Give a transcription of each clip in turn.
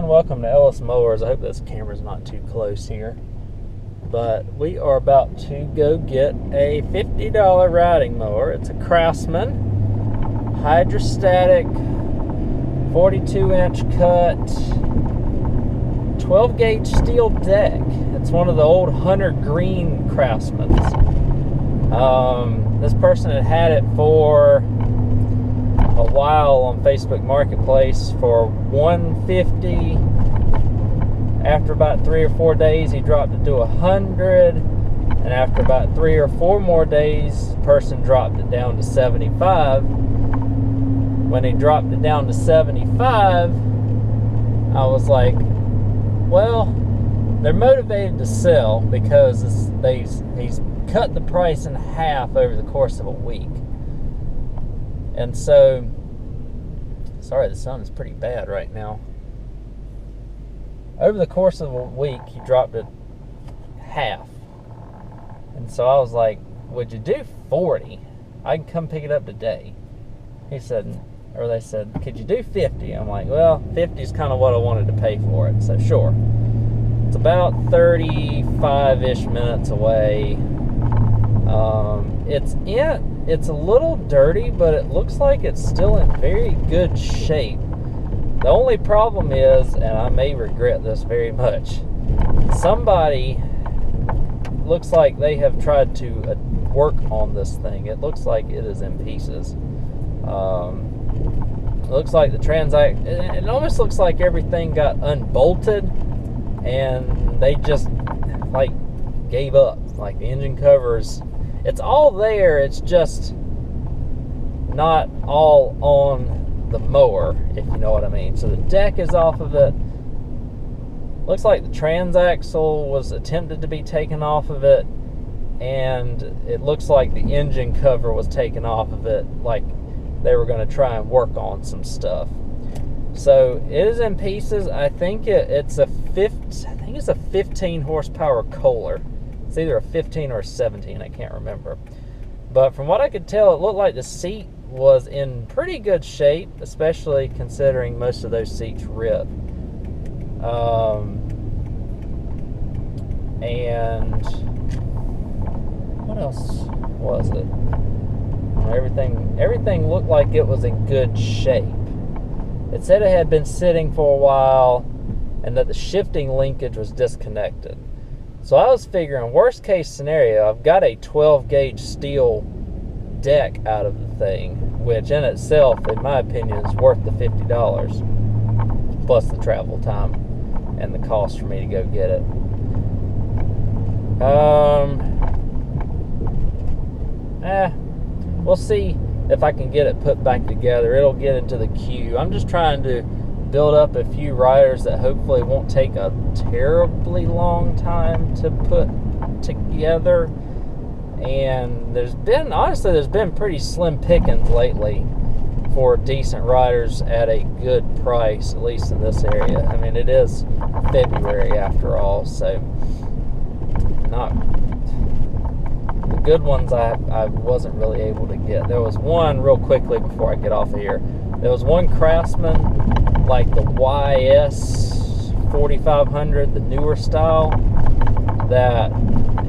everyone, welcome to Ellis Mowers. I hope this camera's not too close here, but we are about to go get a $50 riding mower. It's a Craftsman hydrostatic 42-inch cut 12-gauge steel deck. It's one of the old hunter green Craftsmans. This person had it for a while on Facebook Marketplace for $150. After about 3 or 4 days, he dropped it to $100, and after about 3 or 4 more days, the person dropped it down to $75. When he dropped it down to $75, I was like, well, they're motivated to sell because he's cut the price in half over the course of a week. And so, sorry, the sun is pretty bad right now. Over the course of a week, he dropped it half. And so I was like, would you do 40? I can come pick it up today. They said, could you do 50? I'm like, well, 50 is kind of what I wanted to pay for it. So sure. It's about 35-ish minutes away. It's a little dirty, but it looks like it's still in very good shape. The only problem is, and I may regret this very much, somebody looks like they have tried to work on this thing. It looks like it is in pieces. It looks like it almost looks like everything got unbolted and they just like gave up. Like the engine covers, it's all there, it's just not all on the mower, if you know what I mean. So the deck is off of it. Looks like the transaxle was attempted to be taken off of it, and it looks like the engine cover was taken off of it, like they were going to try and work on some stuff. So it is in pieces. I think it's a 15 horsepower Kohler. It's either a 15 or a 17, I can't remember. But from what I could tell, it looked like the seat was in pretty good shape, especially considering most of those seats ripped. And what else was it? Everything looked like it was in good shape. It said it had been sitting for a while and that the shifting linkage was disconnected. So I was figuring, worst case scenario, I've got a 12-gauge steel deck out of the thing, which in itself, in my opinion, is worth the $50, plus the travel time and the cost for me to go get it. We'll see if I can get it put back together. It'll get into the queue. I'm just trying to build up a few riders that hopefully won't take a terribly long time to put together. And there's been pretty slim pickings lately for decent riders at a good price, at least in this area. I mean, it is February after all, so not the good ones I wasn't really able to get. There was one, real quickly before I get off of here, there was one Craftsman, like the YS 4500, the newer style, that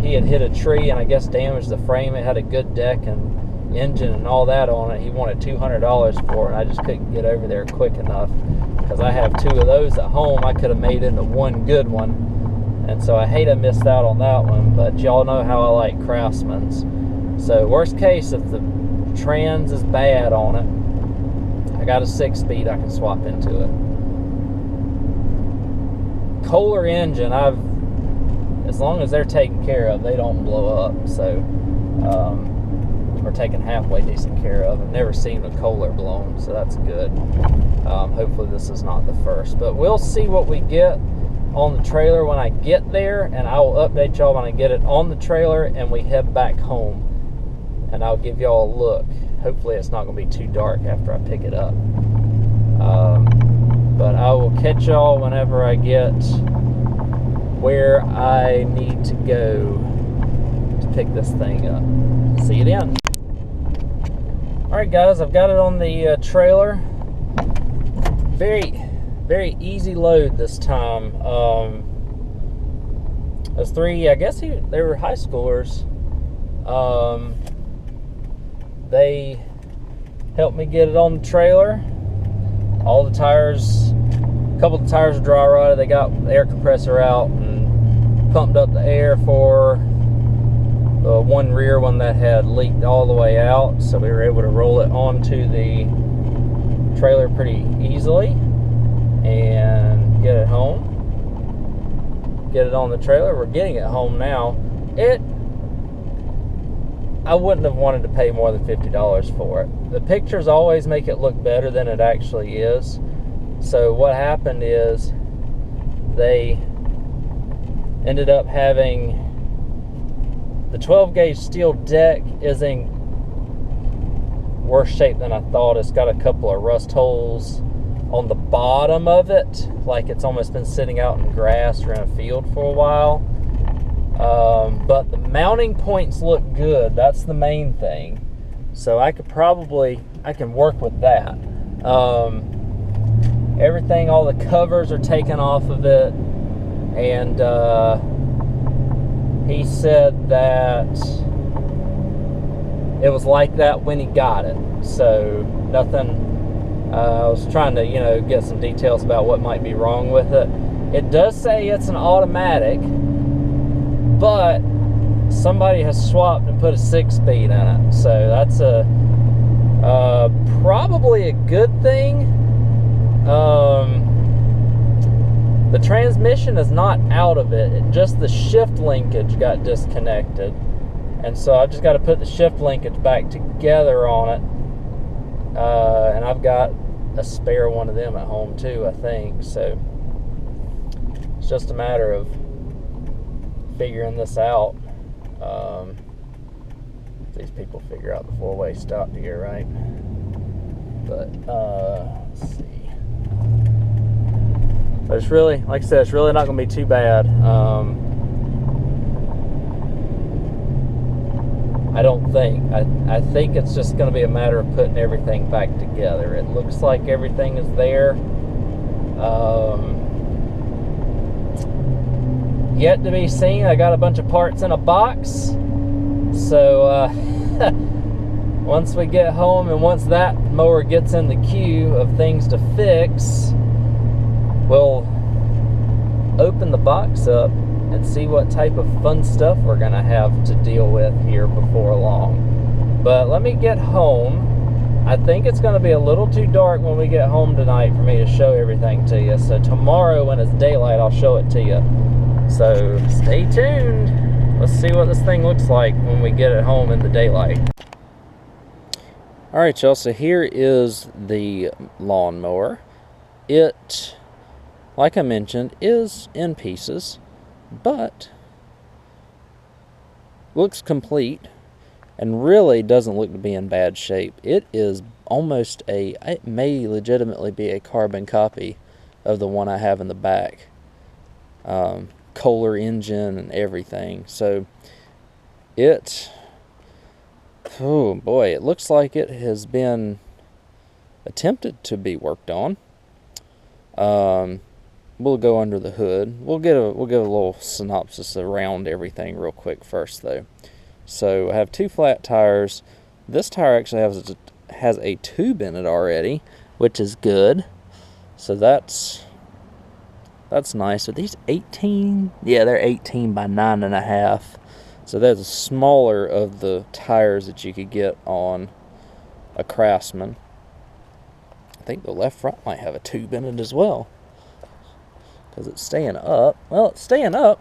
he had hit a tree and I guess damaged the frame. It had a good deck and engine and all that on it. He wanted $200 for it, and I just couldn't get over there quick enough because I have 2 of those at home. I could have made into one good one, and so I hate I missed out on that one. But y'all know how I like Craftsmans. So worst case, if the trans is bad on it, I got a 6-speed I can swap into it. Kohler engine, as long as they're taken care of, they don't blow up. So, or taken halfway decent care of. I've never seen a Kohler blown, so that's good. Hopefully this is not the first, but we'll see what we get on the trailer when I get there, and I will update y'all when I get it on the trailer and we head back home, and I'll give y'all a look. Hopefully it's not going to be too dark after I pick it up. But I will catch y'all whenever I get where I need to go to pick this thing up. See you then. Alright guys, I've got it on the trailer. Very very easy load this time. Those three, I guess they were high schoolers. They helped me get it on the trailer. All the tires, a couple of the tires are dry rotted. They got the air compressor out and pumped up the air for the one rear one that had leaked all the way out. So we were able to roll it onto the trailer pretty easily and get it home. Get it on the trailer. We're getting it home now. I wouldn't have wanted to pay more than $50 for it. The pictures always make it look better than it actually is. So what happened is they ended up having the 12 gauge steel deck is in worse shape than I thought. It's got a couple of rust holes on the bottom of it, like it's almost been sitting out in grass or in a field for a while. But the mounting points look good. That's the main thing. So I can work with that. Everything, all the covers are taken off of it, and he said that it was like that when he got it. So nothing. I was trying to, get some details about what might be wrong with it. It does say it's an automatic, but somebody has swapped and put a 6-speed in it. So that's probably a good thing. The transmission is not out of it. Just the shift linkage got disconnected. And so I just got to put the shift linkage back together on it. And I've got a spare one of them at home too, I think. So it's just a matter of figuring this out. These people figure out the 4-way stop here, right? But let's see. But it's really, like I said, it's really not going to be too bad. I don't think. I think it's just going to be a matter of putting everything back together. It looks like everything is there. Yet to be seen. I got a bunch of parts in a box. So once we get home and once that mower gets in the queue of things to fix, we'll open the box up and see what type of fun stuff we're gonna have to deal with here before long. But let me get home. I think it's gonna be a little too dark when we get home tonight for me to show everything to you. So tomorrow when it's daylight, I'll show it to you. So stay tuned. Let's see what this thing looks like when we get it home in the daylight. All right, y'all, so here is the lawnmower. It, like I mentioned, is in pieces, but looks complete and really doesn't look to be in bad shape. It is almost it may legitimately be a carbon copy of the one I have in the back. Kohler engine and everything. So oh boy, it looks like it has been attempted to be worked on. We'll go under the hood. We'll give a little synopsis around everything real quick first, though. So I have 2 flat tires. This tire actually has a tube in it already, which is good. So that's nice. Are these 18? Yeah, they're 18 by 9.5. So that's a smaller of the tires that you could get on a Craftsman. I think the left front might have a tube in it as well, because it's staying up. Well, it's staying up.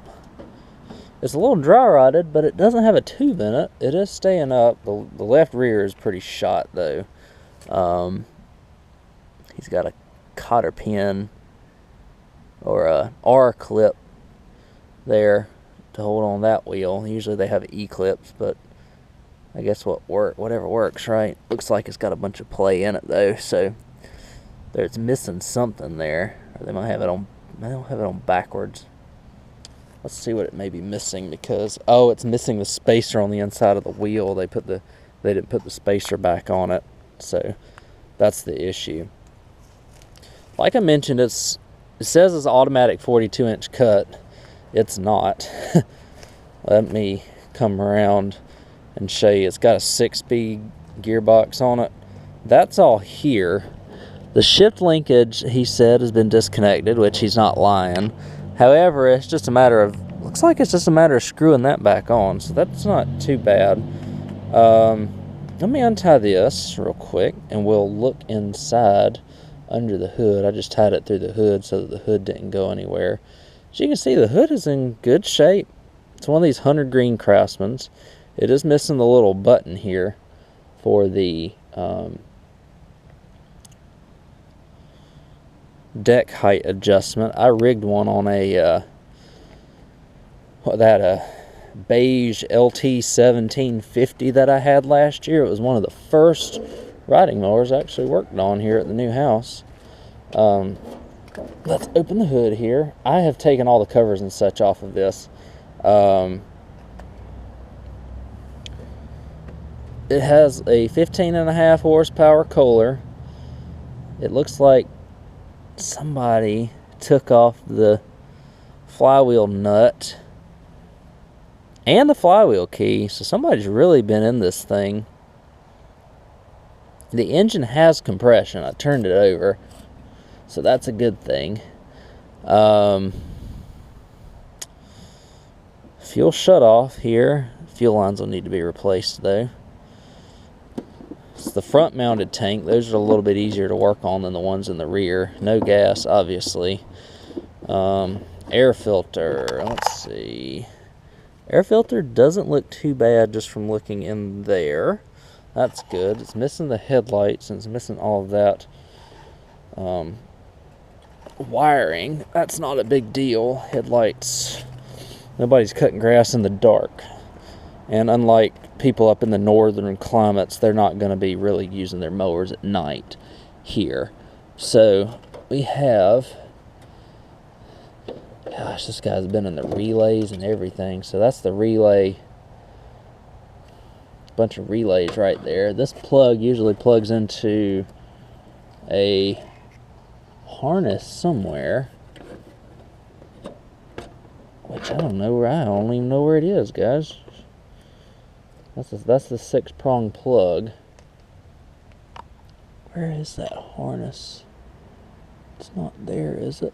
It's a little dry rotted, but it doesn't have a tube in it. It is staying up. The left rear is pretty shot, though. He's got a cotter pin or a R clip there to hold on that wheel. Usually they have E-clips, but I guess whatever works, right? Looks like it's got a bunch of play in it, though, so it's missing something there. Or they might have it on. They don't have it on backwards. Let's see what it may be missing, because it's missing the spacer on the inside of the wheel. They didn't put the spacer back on it, so that's the issue. like I mentioned, it says it's automatic 42-inch cut. It's not. Let me come around and show you. It's got a 6-speed gearbox on it. That's all here. The shift linkage, he said, has been disconnected, which he's not lying. However, it's just a matter of, looks like it's just a matter of screwing that back on, so that's not too bad. Let me untie this real quick, and we'll look inside under the hood. I just tied it through the hood so that the hood didn't go anywhere. As you can see, the hood is in good shape. It's one of these 100 green Craftsmans. It is missing the little button here for the deck height adjustment. I rigged one on a beige LT 1750 that I had last year. It was one of the first riding mowers I actually worked on here at the new house. Let's open the hood here. I have taken all the covers and such off of this. It has a 15.5 horsepower Kohler. It looks like somebody took off the flywheel nut and the flywheel key, so somebody's really been in this thing. The engine has compression. I turned it over, so that's a good thing. Fuel shut off here. Fuel lines will need to be replaced though. It's the front mounted tank. Those are a little bit easier to work on than the ones in the rear. No gas, obviously. Air filter, let's see. Air filter doesn't look too bad just from looking in there. That's good. It's missing the headlights and it's missing all of that wiring. That's not a big deal. Headlights. Nobody's cutting grass in the dark. And unlike people up in the northern climates, they're not going to be really using their mowers at night here. So we have, gosh, this guy's been in the relays and everything. So that's the relay, bunch of relays right there. This plug usually plugs into a harness somewhere, which I don't even know where it is, guys. That's the 6-prong plug. Where is that harness? It's not there, is it?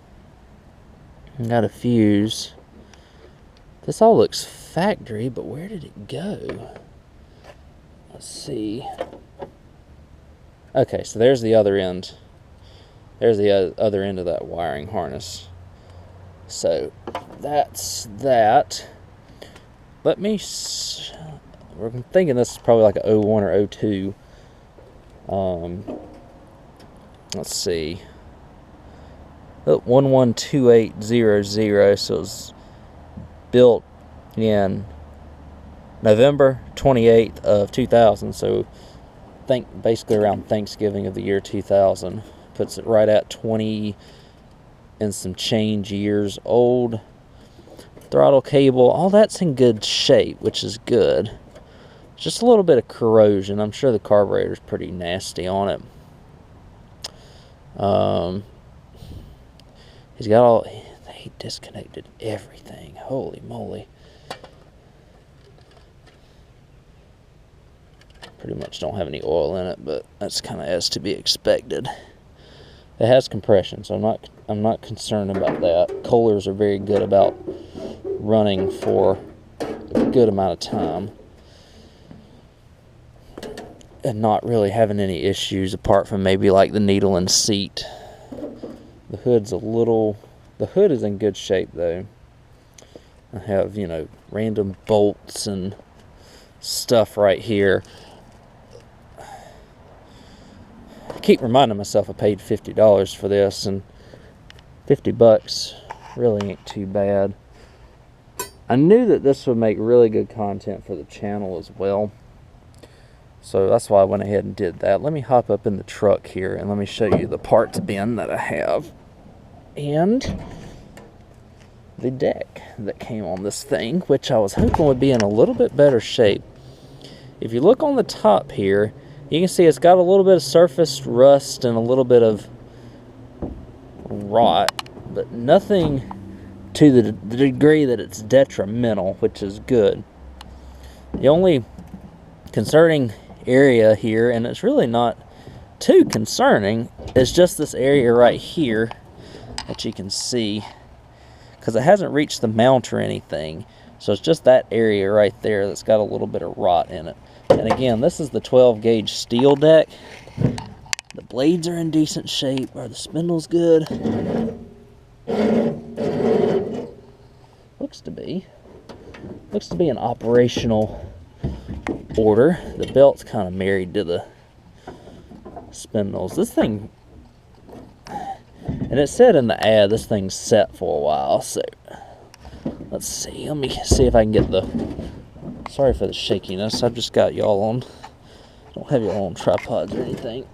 Got a fuse. This all looks factory, but where did it go? Let's see. Okay, so there's the other end. There's the other end of that wiring harness. So that's that. We're thinking this is probably like a 01 or 02. Let's see. 112800, so it was built in November 28th of 2000, so basically around Thanksgiving of the year 2000. Puts it right at 20 and some change years old. Throttle cable, all that's in good shape, which is good. Just a little bit of corrosion. I'm sure the carburetor's pretty nasty on it. He's got he disconnected everything. Holy moly. Pretty much don't have any oil in it, but that's kind of as to be expected. It has compression, so I'm not concerned about that. Kohlers are very good about running for a good amount of time and not really having any issues apart from maybe like the needle and seat. The hood is in good shape though. I have, random bolts and stuff right here. I keep reminding myself I paid $50 for this, and $50 really ain't too bad. I knew that this would make really good content for the channel as well, so that's why I went ahead and did that. Let me hop up in the truck here and let me show you the parts bin that I have and the deck that came on this thing, which I was hoping would be in a little bit better shape. If you look on the top here, you can see it's got a little bit of surface rust and a little bit of rot, but nothing to the degree that it's detrimental, which is good. The only concerning area here, and it's really not too concerning, is just this area right here that you can see, because it hasn't reached the mount or anything. So it's just that area right there that's got a little bit of rot in it. And again, this is the 12 gauge steel deck. The blades are in decent shape. Are the spindles good? Looks to be in operational order. The belt's kind of married to the spindles. This thing, and it said in the ad, this thing's set for a while, so let's see. Let me see if I can get the, sorry for the shakiness, I've just got y'all on, don't have y'all on tripods or anything.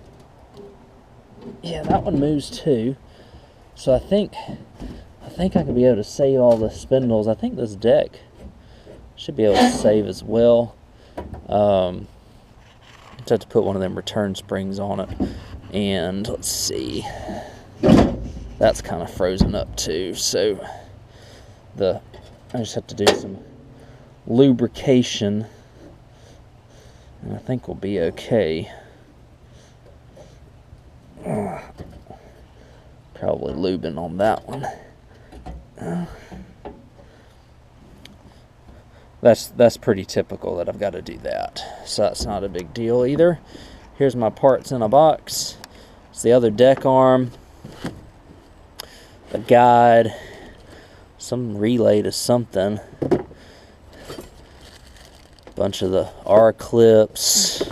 Yeah, that one moves too, so I think I can be able to save all the spindles. I think this deck should be able to save as well. Just have to put one of them return springs on it. And let's see, that's kind of frozen up too, so I just have to do some lubrication and I think we'll be okay. Probably lubing on that one. That's pretty typical that I've got to do that, so that's not a big deal either. Here's my parts in a box. It's the other deck arm, a guide, some relay to something, bunch of the R clips,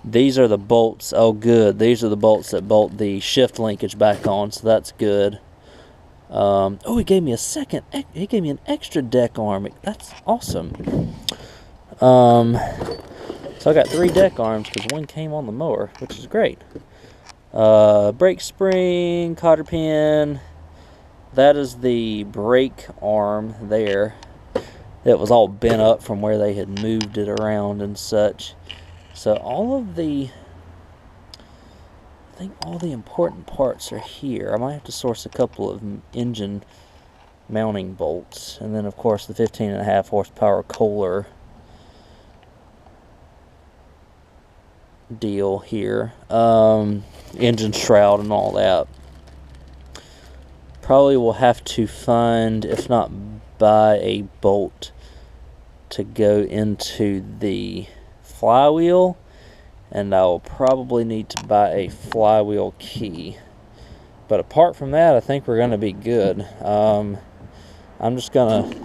these are the bolts. Oh good, these are the bolts that bolt the shift linkage back on, so that's good. Oh, he gave me he gave me an extra deck arm. That's awesome. So I got 3 deck arms because one came on the mower, which is great. Brake spring, cotter pin. That is the brake arm there. It was all bent up from where they had moved it around and such. So I think all the important parts are here. I might have to source a couple of engine mounting bolts. And then of course the 15.5 horsepower Kohler deal here. Engine shroud and all that. Probably will have to find, if not buy, a bolt to go into the flywheel, and I will probably need to buy a flywheel key. But apart from that, I think we're going to be good. I'm just going to,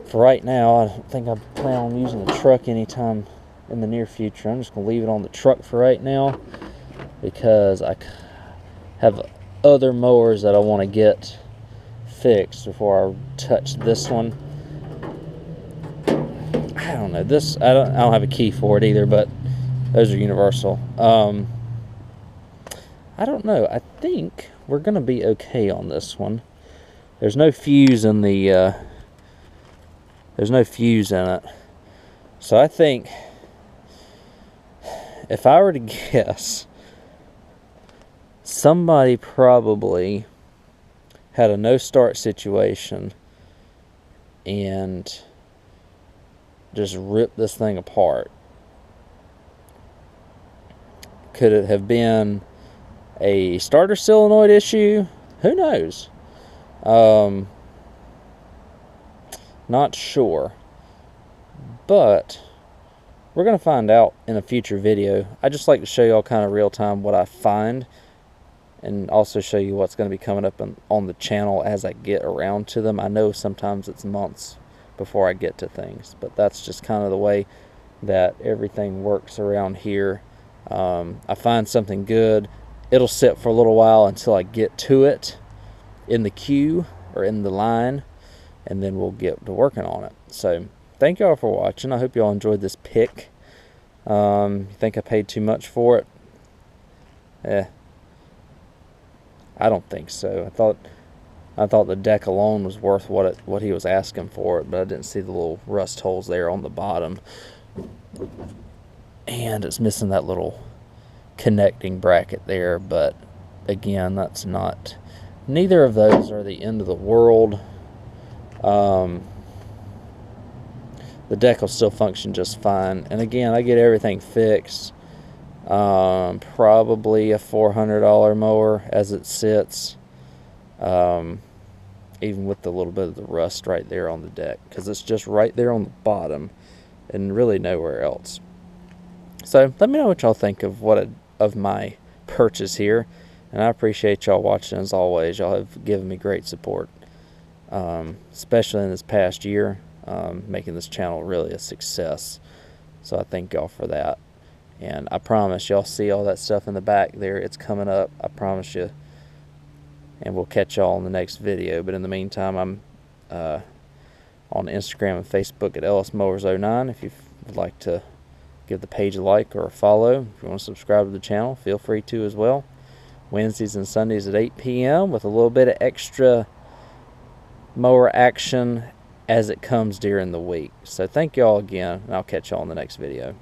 for right now, I don't think I plan on using the truck anytime in the near future. I'm just going to leave it on the truck for right now because I have other mowers that I want to get fixed before I touch this one. I don't know, this I don't have a key for it either, but those are universal. I don't know, I think we're gonna be okay on this one. There's no fuse in the there's no fuse in it, so I think if I were to guess, somebody probably had a no start situation and just ripped this thing apart. Could it have been a starter solenoid issue? Who knows? Not sure. But we're going to find out in a future video. I just like to show y'all kind of real time what I find, and also show you what's going to be coming up on the channel as I get around to them. I know sometimes it's months before I get to things, but that's just kind of the way that everything works around here. I find something good, it'll sit for a little while until I get to it in the queue or in the line, and then we'll get to working on it. So thank y'all for watching. I hope y'all enjoyed this pick. You think I paid too much for it? I don't think so. I thought the deck alone was worth what he was asking for it, but I didn't see the little rust holes there on the bottom. and it's missing that little connecting bracket there, but again, that's not, neither of those are the end of the world. The deck will still function just fine, and again, I get everything fixed. Probably a $400 mower as it sits, even with the little bit of the rust right there on the deck, because it's just right there on the bottom and really nowhere else. So let me know what y'all think of of my purchase here, and I appreciate y'all watching as always. Y'all have given me great support, especially in this past year, making this channel really a success. So I thank y'all for that. And I promise, y'all see all that stuff in the back there, it's coming up, I promise you. And we'll catch y'all in the next video. But in the meantime, I'm on Instagram and Facebook at Ellis Mowers 09. If you would like to give the page a like or a follow, if you want to subscribe to the channel, feel free to as well. Wednesdays and Sundays at 8 p.m. with a little bit of extra mower action as it comes during the week. So thank y'all again, and I'll catch y'all in the next video.